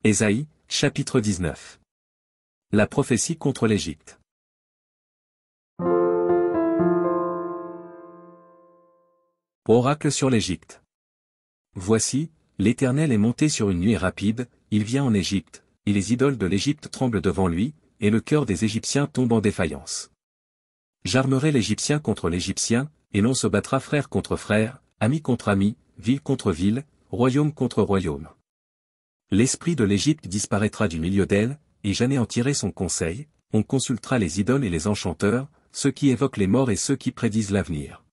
Ésaïe, chapitre 19. La prophétie contre l'Égypte. Oracle sur l'Égypte. Voici, l'Éternel est monté sur une nuée rapide, il vient en Égypte, et les idoles de l'Égypte tremblent devant lui, et le cœur des Égyptiens tombe en défaillance. J'armerai l'Égyptien contre l'Égyptien, et l'on se battra frère contre frère, ami contre ami, ville contre ville, royaume contre royaume. L'esprit de l'Égypte disparaîtra du milieu d'elle, et j'anéantirai son conseil, on consultera les idoles et les enchanteurs, ceux qui évoquent les morts et ceux qui prédisent l'avenir.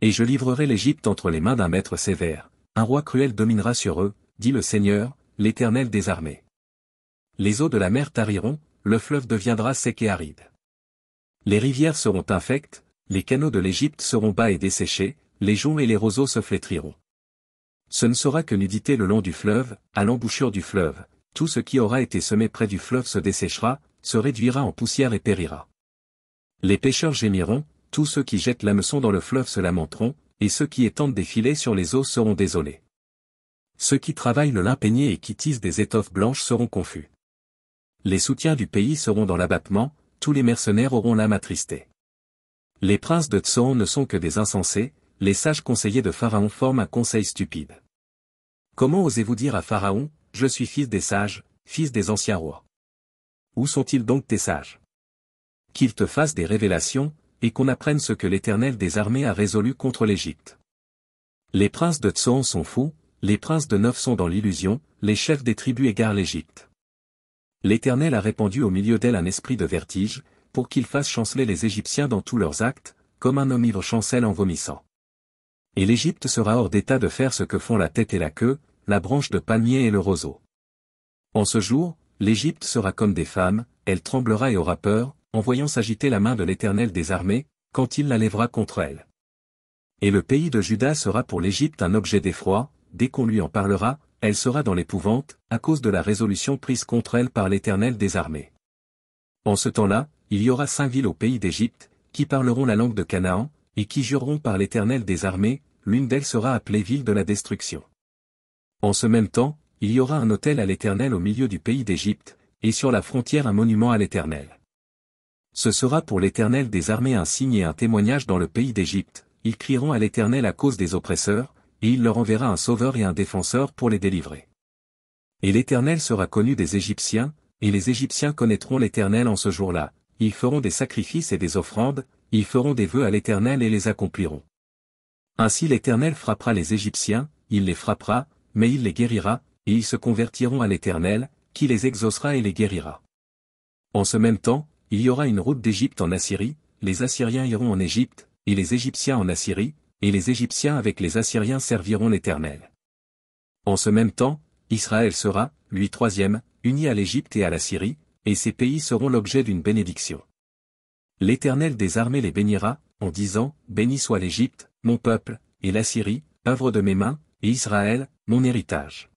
Et je livrerai l'Égypte entre les mains d'un maître sévère, un roi cruel dominera sur eux, dit le Seigneur, l'Éternel des armées. Les eaux de la mer tariront, le fleuve deviendra sec et aride. Les rivières seront infectes, les canaux de l'Égypte seront bas et desséchés, les joncs et les roseaux se flétriront. Ce ne sera que nudité le long du fleuve, à l'embouchure du fleuve, tout ce qui aura été semé près du fleuve se desséchera, se réduira en poussière et périra. Les pêcheurs gémiront, tous ceux qui jettent l'hameçon dans le fleuve se lamenteront, et ceux qui étendent des filets sur les eaux seront désolés. Ceux qui travaillent le lin peigné et qui tissent des étoffes blanches seront confus. Les soutiens du pays seront dans l'abattement, tous les mercenaires auront l'âme attristée. Les princes de Tsoan ne sont que des insensés, les sages conseillers de Pharaon forment un conseil stupide. Comment osez-vous dire à Pharaon, je suis fils des sages, fils des anciens rois? Où sont-ils donc tes sages? Qu'ils te fassent des révélations, et qu'on apprenne ce que l'Éternel des armées a résolu contre l'Égypte. Les princes de Tsoan sont fous, les princes de Neuf sont dans l'illusion, les chefs des tribus égarent l'Égypte. L'Éternel a répandu au milieu d'elle un esprit de vertige, pour qu'il fasse chanceler les Égyptiens dans tous leurs actes, comme un homme ivre chancelle en vomissant. Et l'Égypte sera hors d'état de faire ce que font la tête et la queue, la branche de palmier et le roseau. En ce jour, l'Égypte sera comme des femmes, elle tremblera et aura peur, en voyant s'agiter la main de l'Éternel des armées, quand il la lèvera contre elle. Et le pays de Juda sera pour l'Égypte un objet d'effroi, dès qu'on lui en parlera, elle sera dans l'épouvante, à cause de la résolution prise contre elle par l'Éternel des armées. En ce temps-là, il y aura 5 villes au pays d'Égypte, qui parleront la langue de Canaan, et qui jureront par l'Éternel des armées, l'une d'elles sera appelée ville de la destruction. En ce même temps, il y aura un autel à l'Éternel au milieu du pays d'Égypte, et sur la frontière un monument à l'Éternel. Ce sera pour l'Éternel des armées un signe et un témoignage dans le pays d'Égypte, ils crieront à l'Éternel à cause des oppresseurs, et il leur enverra un sauveur et un défenseur pour les délivrer. Et l'Éternel sera connu des Égyptiens, et les Égyptiens connaîtront l'Éternel en ce jour-là, ils feront des sacrifices et des offrandes, ils feront des vœux à l'Éternel et les accompliront. Ainsi l'Éternel frappera les Égyptiens, il les frappera, mais il les guérira, et ils se convertiront à l'Éternel, qui les exaucera et les guérira. En ce même temps, il y aura une route d'Égypte en Assyrie, les Assyriens iront en Égypte, et les Égyptiens en Assyrie, et les Égyptiens avec les Assyriens serviront l'Éternel. En ce même temps, Israël sera, lui troisième, uni à l'Égypte et à la Syrie, et ces pays seront l'objet d'une bénédiction. L'Éternel des armées les bénira, en disant, béni soit l'Égypte, mon peuple, et la Syrie, œuvre de mes mains, et Israël, mon héritage.